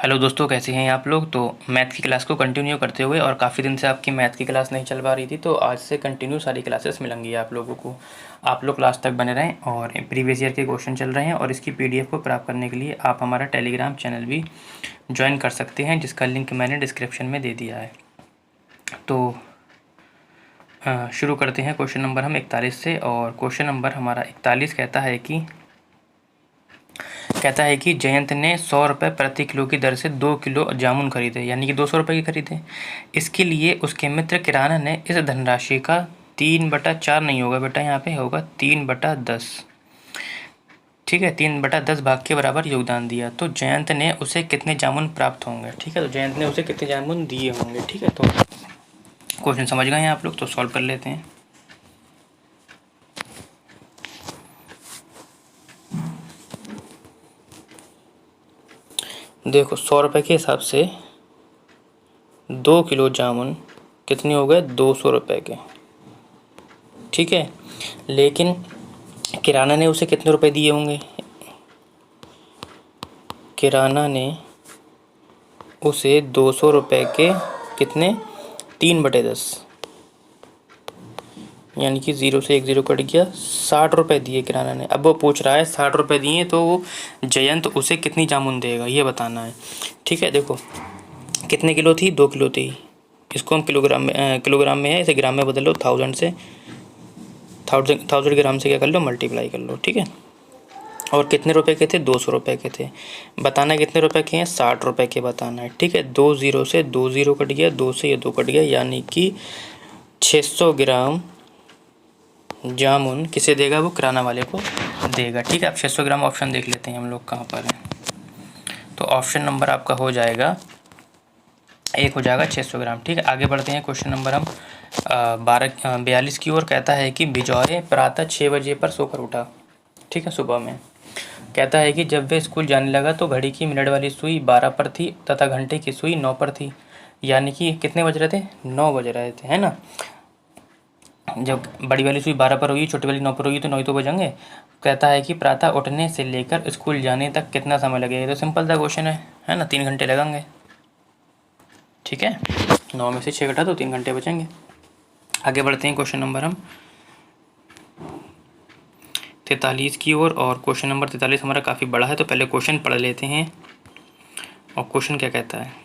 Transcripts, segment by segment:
Hello दोस्तों, कैसे हैं आप लोग। तो मैथ की क्लास को कंटिन्यू करते हुए, और काफ़ी दिन से आपकी मैथ की क्लास नहीं चल पा रही थी, तो आज से कंटिन्यू सारी क्लासेस मिलेंगी आप लोगों को। आप लोग क्लास तक बने रहें, और प्रीवियस ईयर के क्वेश्चन चल रहे हैं, और इसकी पीडीएफ को प्राप्त करने के लिए आप हमारा टेलीग्राम चैनल भी ज्वाइन कर सकते हैं, जिसका लिंक मैंने डिस्क्रिप्शन में दे दिया है। तो शुरू करते हैं क्वेश्चन नंबर हम 41 से। और क्वेश्चन नंबर हमारा 41 कहता है कि जयंत ने 100 रुपये प्रति किलो की दर से 2 किलो जामुन खरीदे, यानी कि 200 रुपये की खरीदे। इसके लिए उसके मित्र किराना ने इस धनराशि का 3/4 नहीं होगा बेटा, यहाँ पे होगा 3/10। ठीक है, 3/10 भाग के बराबर योगदान दिया। तो जयंत ने उसे कितने जामुन प्राप्त होंगे। ठीक है, तो जयंत ने उसे कितने जामुन दिए होंगे। ठीक है, तो क्वेश्चन समझ गए हैं आप लोग, तो सॉल्व कर लेते हैं। देखो, 100 रुपये के हिसाब से 2 किलो जामुन कितने हो गए, 200 रुपये के। ठीक है, लेकिन किराना ने उसे कितने रुपए दिए होंगे। किराना ने उसे 200 रुपये के कितने, 3/10, यानी कि 0 से 1 0 कट गया, 60 रुपये दिए किराना ने। अब वो पूछ रहा है 60 रुपये दिए तो जयंत उसे कितनी जामुन देगा, ये बताना है। ठीक है, देखो कितने किलो थी, 2 किलो थी। इसको हम किलोग्राम में है, इसे ग्राम में बदल लो, 1000 से 1000 ग्राम से क्या कर लो, मल्टीप्लाई कर लो। ठीक है, और कितने रुपए के थे, 200 रुपये के थे। बताना कितने रुपए के हैं, 60 रुपये के बताना है। ठीक है, 2 0 से 2 0 कट गया, 2 से ये 2 कट गया, यानी कि 600 ग्राम जामुन किसे देगा, वो किराना वाले को देगा। ठीक है, अब 600 ग्राम ऑप्शन देख लेते हैं हम लोग कहाँ पर है। तो ऑप्शन नंबर आपका हो जाएगा 1 हो जाएगा 600 ग्राम। ठीक है, आगे बढ़ते हैं। क्वेश्चन नंबर हम 42 की ओर। कहता है कि बिजॉय प्रातः 6 बजे पर सोकर उठा। ठीक है, सुबह में। कहता है कि जब वे स्कूल जाने लगा तो घड़ी की मिनट वाली सुई 12 पर थी तथा घंटे की सुई 9 पर थी, यानी कि कितने बज रहे थे, 9 बज रहे थे, है ना। जब बड़ी वाली सुई 12 पर होगी, छोटी वाली 9 पर होगी, तो 9 तो बजेंगे। कहता है कि प्रातः उठने से लेकर स्कूल जाने तक कितना समय लगेगा। तो सिंपल सा क्वेश्चन है ना, 3 घंटे लगेंगे। ठीक है, 9 में से 6 घटा तो 3 घंटे बचेंगे। आगे बढ़ते हैं क्वेश्चन नंबर हम 43 की ओर। और क्वेश्चन नंबर 43 हमारा काफ़ी बड़ा है, तो पहले क्वेश्चन पढ़ लेते हैं। और क्वेश्चन क्या कहता है,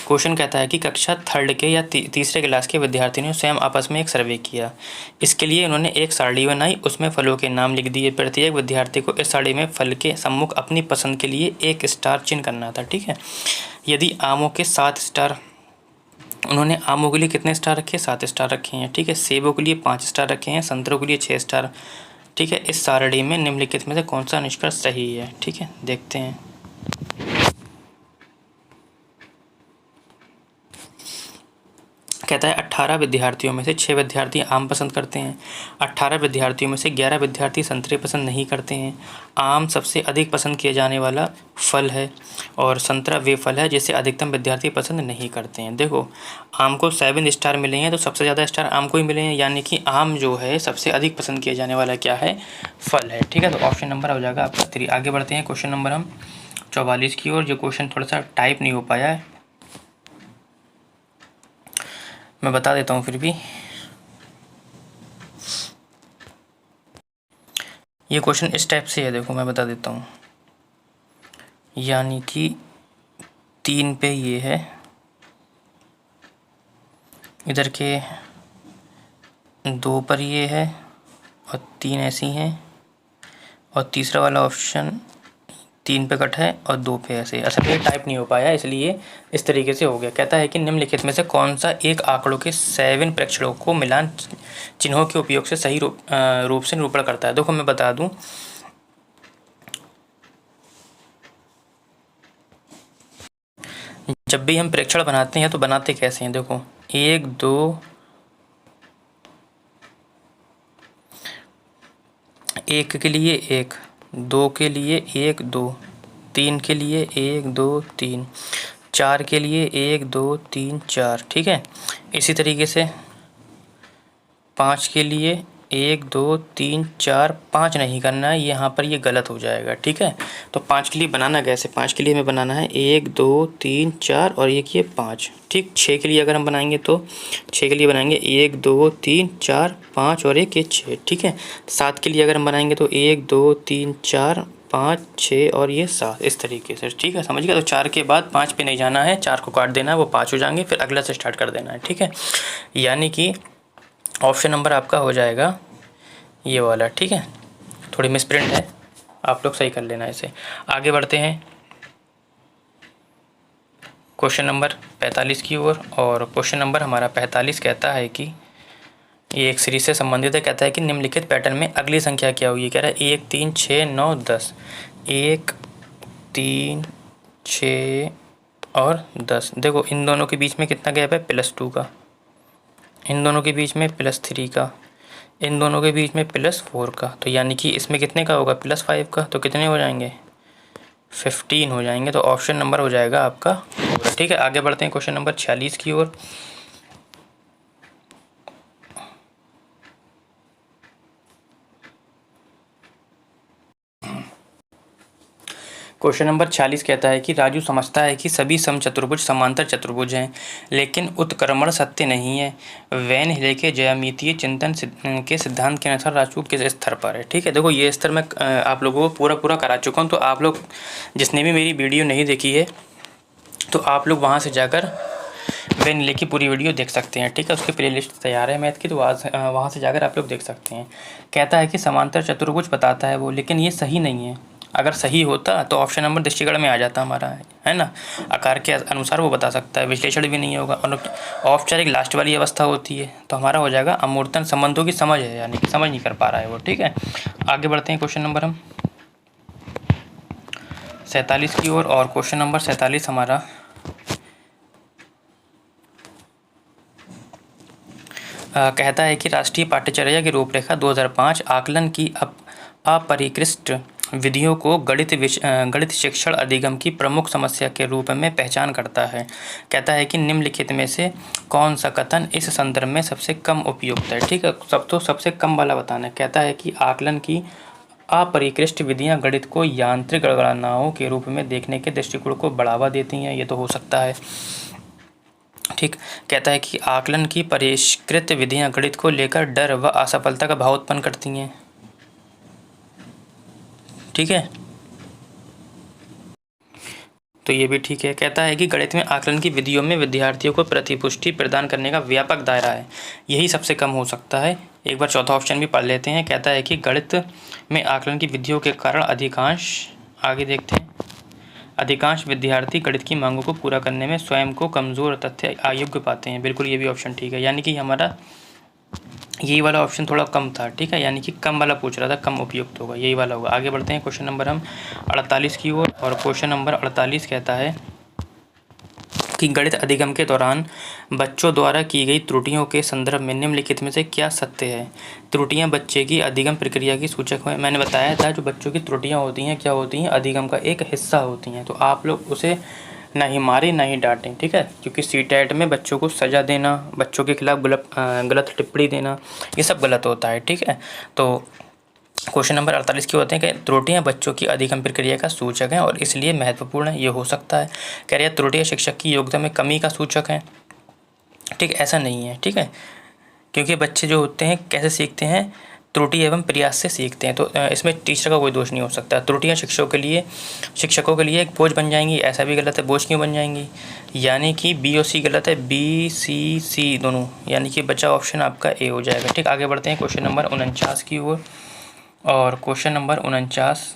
क्वेश्चन कहता है कि कक्षा 3rd के या तीसरे क्लास के विद्यार्थियों ने स्वयं आपस में एक सर्वे किया। इसके लिए उन्होंने एक सारणी बनाई, उसमें फलों के नाम लिख दिए। प्रत्येक विद्यार्थी को इस सारणी में फल के सम्मुख अपनी पसंद के लिए एक स्टार चिन्ह करना था। ठीक है, यदि आमों के 7 स्टार, उन्होंने आमों के लिए कितने स्टार रखे, 7 स्टार रखे हैं। ठीक है, सेबों के लिए 5 स्टार रखे हैं, संतरों के लिए 6 स्टार। ठीक है, इस सारणी में निम्नलिखित में से कौन सा निष्कर्ष सही है। ठीक है, देखते हैं। कहता है 18 विद्यार्थियों में से 6 विद्यार्थी आम पसंद करते हैं, 18 विद्यार्थियों में से 11 विद्यार्थी संतरे पसंद नहीं करते हैं। आम सबसे अधिक पसंद किया जाने वाला फल है, और संतरा वे फल है जिसे अधिकतम विद्यार्थी पसंद नहीं करते हैं। देखो, आम को 7 स्टार मिले हैं, तो सबसे ज़्यादा स्टार आम को ही मिले हैं, यानी कि आम जो है सबसे अधिक पसंद किया जाने वाला क्या है, फल है। ठीक है, तो ऑप्शन नंबर हो जाएगा आपका 3। आगे बढ़ते हैं क्वेश्चन नंबर हम 44 की ओर। जो क्वेश्चन थोड़ा सा टाइप नहीं हो पाया है, मैं बता देता हूँ फिर भी। ये क्वेश्चन इस टाइप से है, देखो मैं बता देता हूँ। यानी कि 3 पे ये है, इधर के 2 पर ये है, और 3 ऐसी हैं, और तीसरा वाला ऑप्शन 3 पे कट है और 2 पे ऐसे। असल में टाइप नहीं हो पाया, इसलिए इस तरीके से हो गया। कहता है कि निम्नलिखित में से कौन सा एक आंकड़ों के 7 प्रेक्षणों को मिलान चिन्हों के उपयोग से सही रूप से निरूपण करता है। देखो मैं बता दूं, जब भी हम प्रेक्षण बनाते हैं तो बनाते कैसे हैं। देखो 1 2, 1 के लिए 1, 2 के लिए 1 2, 3 के लिए 1 2 3, 4 के लिए 1 2 3 4। ठीक है, इसी तरीके से 5 के लिए 1 2 3 4 5 नहीं करना है, यहाँ पर ये गलत हो जाएगा। ठीक है, तो 5 के लिए बनाना कैसे, 5 के लिए हमें बनाना है 1 2 3 4 और एक ये 5। ठीक, 6 के लिए अगर हम बनाएंगे तो 6 के लिए बनाएंगे 1 2 3 4 5 और एक ये 6। ठीक है, 7 के लिए अगर हम बनाएंगे तो 1 2 3 4 5 6 और ये 7, इस तरीके से। ठीक है, समझ गया। तो 4 के बाद 5 पे नहीं जाना है, 4 को काट देना है, वो 5 हो जाएंगे, फिर अगला से स्टार्ट कर देना है। ठीक है, यानी कि ऑप्शन नंबर आपका हो जाएगा ये वाला। ठीक है, थोड़ी मिसप्रिंट है, आप लोग सही कर लेना इसे। आगे बढ़ते हैं क्वेश्चन नंबर 45 की ओर। और क्वेश्चन नंबर हमारा 45 कहता है कि ये एक सीरीज से संबंधित है। कहता है कि निम्नलिखित पैटर्न में अगली संख्या क्या होगी। कह रहा है 1 3 6 9 10। 1 3 6 और 10। देखो इन दोनों के बीच में कितना गैप है, +2 का। इन दोनों के बीच में +3 का। इन दोनों के बीच में +4 का। तो यानी कि इसमें कितने का होगा, +5 का। तो कितने हो जाएंगे, 15 हो जाएंगे। तो ऑप्शन नंबर हो जाएगा आपका पूरा। ठीक है, आगे बढ़ते हैं क्वेश्चन नंबर 46 की ओर। क्वेश्चन नंबर 46 कहता है कि राजू समझता है कि सभी समचतुर्भुज समांतर चतुर्भुज हैं, लेकिन उत्क्रमण सत्य नहीं है। वैन हिले के ज्यामितीय चिंतन के सिद्धांत के अनुसार राजू किस स्तर पर है। ठीक है, देखो ये स्तर मैं आप लोगों को पूरा करा चुका हूँ। तो आप लोग जिसने भी मेरी वीडियो नहीं देखी है तो आप लोग वहाँ से जाकर वैन हिले की पूरी वीडियो देख सकते हैं। ठीक है, उसकी प्लेलिस्ट तैयार है मैथ की, तो वहाँ से जाकर आप लोग देख सकते हैं। कहता है कि समांतर चतुर्भुज बताता है वो, लेकिन ये सही नहीं है। अगर सही होता तो ऑप्शन नंबर दृष्टिगण में आ जाता हमारा, है ना। आकार के अनुसार वो बता सकता है, विश्लेषण भी नहीं होगा। और औपचारिक लास्ट वाली अवस्था होती है, तो हमारा हो जाएगा अमूर्तन संबंधों की समझ है, यानी कि समझ नहीं कर पा रहा है वो। ठीक है, आगे बढ़ते हैं क्वेश्चन नंबर हम 47 की ओर। और क्वेश्चन नंबर 47 हमारा कहता है कि राष्ट्रीय पाठ्यचर्या की रूपरेखा 2005 आकलन की अपरिष्कृत विधियों को गणित शिक्षण अधिगम की प्रमुख समस्या के रूप में पहचान करता है। कहता है कि निम्नलिखित में से कौन सा कथन इस संदर्भ में सबसे कम उपयुक्त है। ठीक है, सबसे कम वाला बताना है। कहता है कि आकलन की अपरिष्कृत विधियां गणित को यांत्रिक गणनाओं के रूप में देखने के दृष्टिकोण को बढ़ावा देती हैं, ये तो हो सकता है। ठीक, कहता है कि आकलन की परिष्कृत विधियां गणित को लेकर डर व असफलता का भाव उत्पन्न करती हैं। ठीक है, तो ये भी ठीक है। कहता है कि गणित में आकलन की विधियों में विद्यार्थियों को प्रतिपुष्टि प्रदान करने का व्यापक दायरा है, यही सबसे कम हो सकता है। एक बार चौथा ऑप्शन भी पढ़ लेते हैं। कहता है कि गणित में आकलन की विधियों के कारण अधिकांश विद्यार्थी गणित की मांगों को पूरा करने में स्वयं को कमज़ोर तथ्य अयोग्य पाते हैं। बिल्कुल ये भी ऑप्शन ठीक है, यानी कि हमारा यही वाला ऑप्शन थोड़ा कम था। ठीक है, यानी कि कम वाला पूछ रहा था, कम उपयुक्त होगा, यही वाला होगा। आगे बढ़ते हैं क्वेश्चन नंबर हम 48 की ओर। और क्वेश्चन नंबर 48 कहता है कि गणित अधिगम के दौरान बच्चों द्वारा की गई त्रुटियों के संदर्भ में निम्नलिखित में से क्या सत्य है। त्रुटियां बच्चे की अधिगम प्रक्रिया की सूचक हैं। मैंने बताया था जो बच्चों की त्रुटियां होती हैं क्या होती हैं, अधिगम का एक हिस्सा होती हैं। तो आप लोग उसे ना ही मारें ना ही डांटें। ठीक है, क्योंकि सीटेट में बच्चों को सज़ा देना, बच्चों के खिलाफ गलत टिप्पणी देना, ये सब गलत होता है। ठीक है, तो क्वेश्चन नंबर 48 के होते हैं कि त्रुटियां बच्चों की अधिगम प्रक्रिया का सूचक हैं और इसलिए महत्वपूर्ण है। ये हो सकता है। कह रहे हैं त्रुटियां शिक्षक की योग्यता में कमी का सूचक हैं। ठीक, ऐसा नहीं है। ठीक है, क्योंकि बच्चे जो होते हैं कैसे सीखते हैं, त्रुटि एवं प्रयास से सीखते हैं। तो इसमें टीचर का कोई दोष नहीं हो सकता। त्रुटियां शिक्षकों के लिए एक बोझ बन जाएंगी, ऐसा भी गलत है। बोझ क्यों बन जाएंगी, यानी कि बी और सी गलत है, बी सी सी दोनों, यानी कि बचा ऑप्शन आपका ए हो जाएगा। ठीक, आगे बढ़ते हैं क्वेश्चन नंबर 49 की ओर। और क्वेश्चन नंबर 49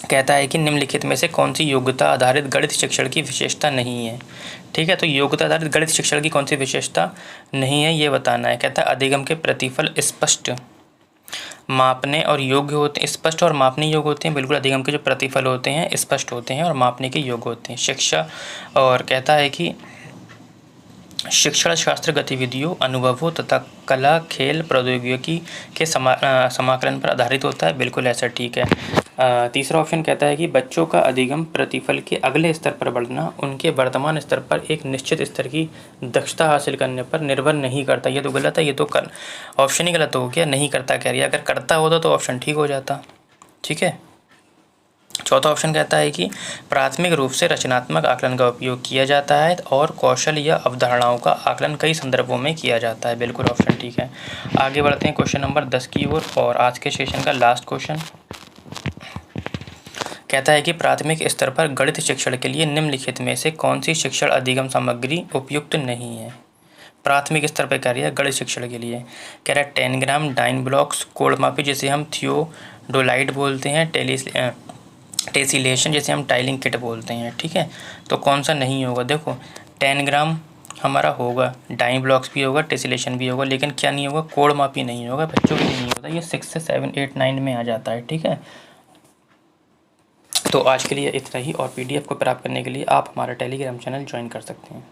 कहता है कि निम्नलिखित में से कौन सी योग्यता आधारित गणित शिक्षण की विशेषता नहीं है। ठीक है, तो योग्यता आधारित गणित शिक्षण की कौन सी विशेषता नहीं है ये बताना है। कहता है अधिगम के प्रतिफल स्पष्ट, मापने और योग्य होते हैं। स्पष्ट और मापने योग्य होते हैं। बिल्कुल, अधिगम के जो प्रतिफल होते हैं स्पष्ट होते हैं और मापने के योग्य होते हैं। शिक्षा और कहता है कि शिक्षण शास्त्र गतिविधियों, अनुभवों तथा कला, खेल, प्रौद्योगिकी के समाकलन पर आधारित होता है। बिल्कुल ऐसा ठीक है। तीसरा ऑप्शन कहता है कि बच्चों का अधिगम प्रतिफल के अगले स्तर पर बढ़ना उनके वर्तमान स्तर पर एक निश्चित स्तर की दक्षता हासिल करने पर निर्भर नहीं करता। ये तो गलत है, ये तो ऑप्शन ही गलत हो गया, नहीं करता कह रही है। अगर करता होता तो ऑप्शन ठीक हो जाता। ठीक है। चौथा ऑप्शन कहता है कि प्राथमिक रूप से रचनात्मक आकलन का उपयोग किया जाता है और कौशल या अवधारणाओं का आकलन कई संदर्भों में किया जाता है। बिल्कुल ऑप्शन ठीक है। आगे बढ़ते हैं क्वेश्चन नंबर 10 की ओर और आज के सेशन का लास्ट क्वेश्चन कहता है कि प्राथमिक स्तर पर गणित शिक्षण के लिए निम्नलिखित में से कौन सी शिक्षण अधिगम सामग्री उपयुक्त नहीं है। प्राथमिक स्तर पर कह रही है गणित शिक्षण के लिए, कह रहा है टेनग्राम, डाइन ब्लॉक्स, कोडमापी जिसे हम थियोडोलाइट बोलते हैं, टेसिलेशन जिसे हम टाइलिंग किट बोलते हैं। ठीक है, तो कौन सा नहीं होगा। देखो टेनग्राम हमारा होगा, डाइन ब्लॉक्स भी होगा, टेसिलेशन भी होगा, लेकिन क्या नहीं होगा, कोडमापी नहीं होगा। बच्चों के लिए नहीं होता, ये 6 से 7, 8, 9 में आ जाता है। ठीक है, तो आज के लिए इतना ही और PDF को प्राप्त करने के लिए आप हमारा टेलीग्राम चैनल ज्वाइन कर सकते हैं।